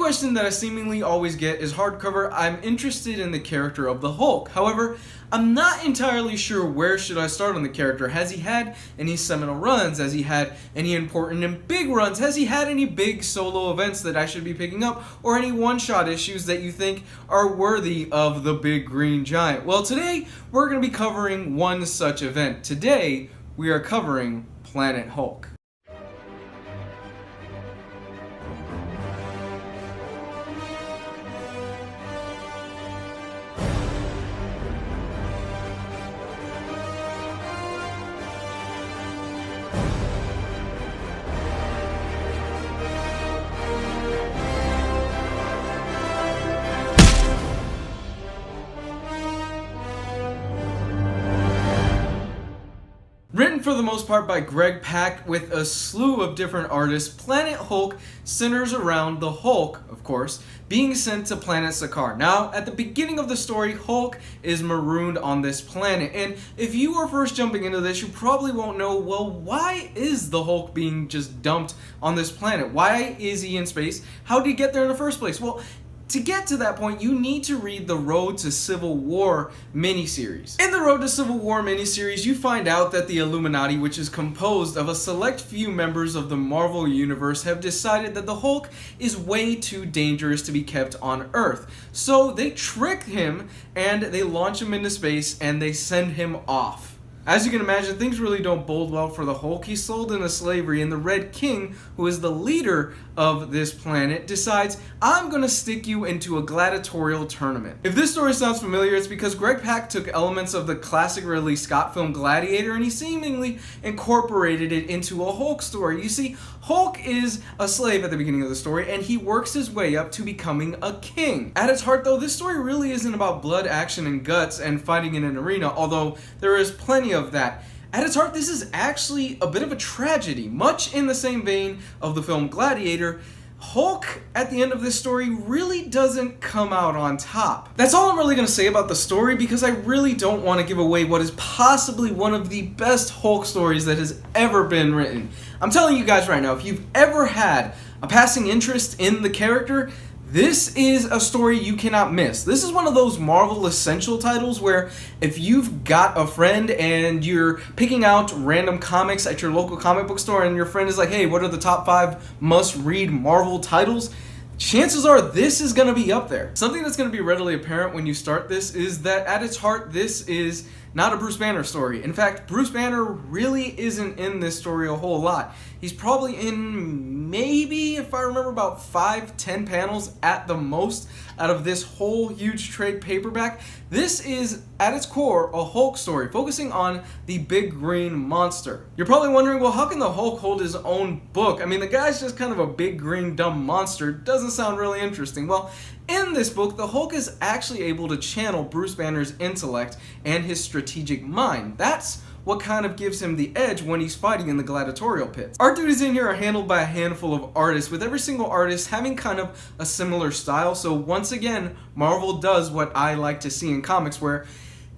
question that I seemingly always get is hardcover. I'm interested in the character of the Hulk. However, I'm not entirely sure where should I start on the character. Has he had any seminal runs? Has he had any important and big runs? Has he had any big solo events that I should be picking up? Or any one-shot issues that you think are worthy of the big green giant? Well, today we're going to be covering one such event. Today we are covering Planet Hulk. Written for the most part by Greg Pak with a slew of different artists, Planet Hulk centers around the Hulk, of course, being sent to planet Sakaar. Now, at the beginning of the story, Hulk is marooned on this planet, and if you are first jumping into this, you probably won't know, well, why is the Hulk being just dumped on this planet? Why is he in space? How did he get there in the first place? Well, to get to that point, you need to read the Road to Civil War miniseries. In the Road to Civil War miniseries, you find out that the Illuminati, which is composed of a select few members of the Marvel Universe, have decided that the Hulk is way too dangerous to be kept on Earth. So they trick him and they launch him into space and they send him off. As you can imagine, things really don't bode well for the Hulk. He's sold into slavery, and the Red King, who is the leader of this planet, decides, I'm gonna stick you into a gladiatorial tournament. If this story sounds familiar, it's because Greg Pak took elements of the classic Ridley Scott film Gladiator and he seemingly incorporated it into a Hulk story. You see, Hulk is a slave at the beginning of the story, and he works his way up to becoming a king. At its heart, though, this story really isn't about blood, action, and guts and fighting in an arena, although there is plenty of that. At its heart, this is actually a bit of a tragedy. Much in the same vein of the film Gladiator, Hulk, at the end of this story, really doesn't come out on top. That's all I'm really going to say about the story, because I really don't want to give away what is possibly one of the best Hulk stories that has ever been written. I'm telling you guys right now, if you've ever had a passing interest in the character, this is a story you cannot miss. This is one of those Marvel Essential titles where if you've got a friend and you're picking out random comics at your local comic book store and your friend is like, hey, what are the top 5 must-read Marvel titles? Chances are this is going to be up there. Something that's going to be readily apparent when you start this is that at its heart, this is not a Bruce Banner story. In fact, Bruce Banner really isn't in this story a whole lot. He's probably in maybe, if I remember, about 5-10 panels at the most out of this whole huge trade paperback. This is, at its core, a Hulk story, focusing on the big green monster. You're probably wondering, well, how can the Hulk hold his own book? I mean, the guy's just kind of a big green dumb monster. Doesn't sound really interesting. Well, in this book, the Hulk is actually able to channel Bruce Banner's intellect and his strategic mind. That's what kind of gives him the edge when he's fighting in the gladiatorial pits. Art duties in here are handled by a handful of artists, with every single artist having kind of a similar style. So once again, Marvel does what I like to see in comics, where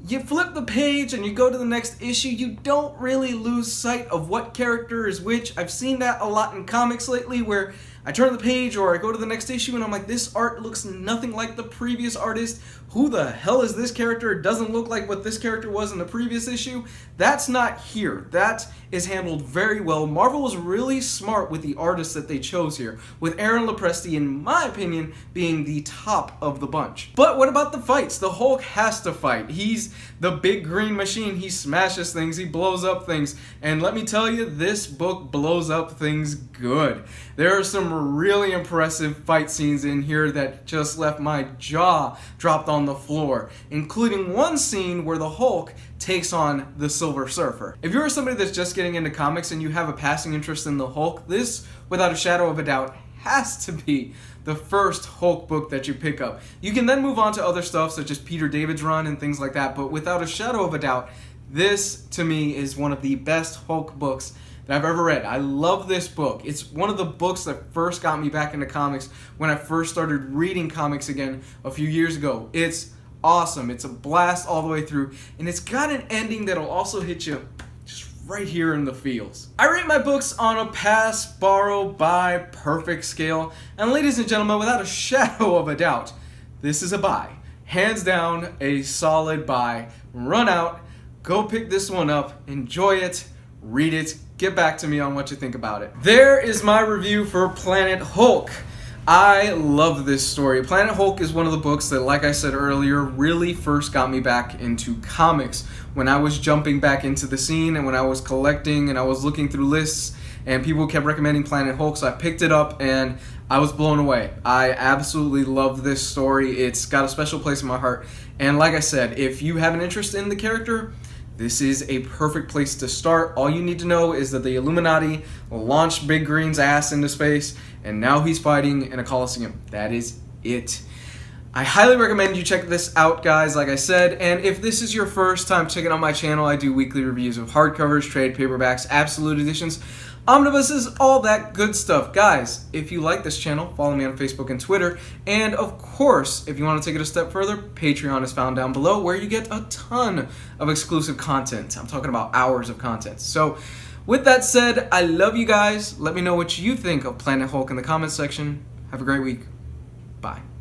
you flip the page and you go to the next issue, you don't really lose sight of what character is which. I've seen that a lot in comics lately, where I turn the page or I go to the next issue and I'm like, this art looks nothing like the previous artist. Who the hell is this character? It doesn't look like what this character was in the previous issue. That's not here. That is handled very well. Marvel was really smart with the artists that they chose here, with Aaron Lopresti, in my opinion, being the top of the bunch. But what about the fights? The Hulk has to fight. He's the big green machine. He smashes things. He blows up things. And let me tell you, this book blows up things good. There are some really impressive fight scenes in here that just left my jaw dropped on the floor, including one scene where the Hulk takes on the Silver Surfer. If you're somebody that's just getting into comics and you have a passing interest in the Hulk, this, without a shadow of a doubt, has to be the first Hulk book that you pick up. You can then move on to other stuff such as Peter David's run and things like that, but without a shadow of a doubt, this to me is one of the best Hulk books that I've ever read. I love this book. It's one of the books that first got me back into comics when I first started reading comics again a few years ago. It's awesome. It's a blast all the way through, and it's got an ending that'll also hit you just right here in the feels. I rate my books on a pass, borrow, buy, perfect scale, and ladies and gentlemen, without a shadow of a doubt, this is a buy. Hands down, a solid buy. Run out, go pick this one up, enjoy it, read it, get back to me on what you think about it. There is my review for Planet Hulk. I love this story. Planet Hulk is one of the books that, like I said earlier, really first got me back into comics. When I was jumping back into the scene and when I was collecting and I was looking through lists and people kept recommending Planet Hulk, so I picked it up and I was blown away. I absolutely love this story. It's got a special place in my heart. And like I said, if you have an interest in the character, this is a perfect place to start. All you need to know is that the Illuminati launched Big Green's ass into space, and now he's fighting in a Coliseum. That is it. I highly recommend you check this out, guys, like I said, and if this is your first time checking out my channel, I do weekly reviews of hardcovers, trade paperbacks, absolute editions, omnibuses, all that good stuff. Guys, if you like this channel, follow me on Facebook and Twitter, and of course, if you want to take it a step further, Patreon is found down below where you get a ton of exclusive content. I'm talking about hours of content. So, with that said, I love you guys. Let me know what you think of Planet Hulk in the comments section. Have a great week. Bye.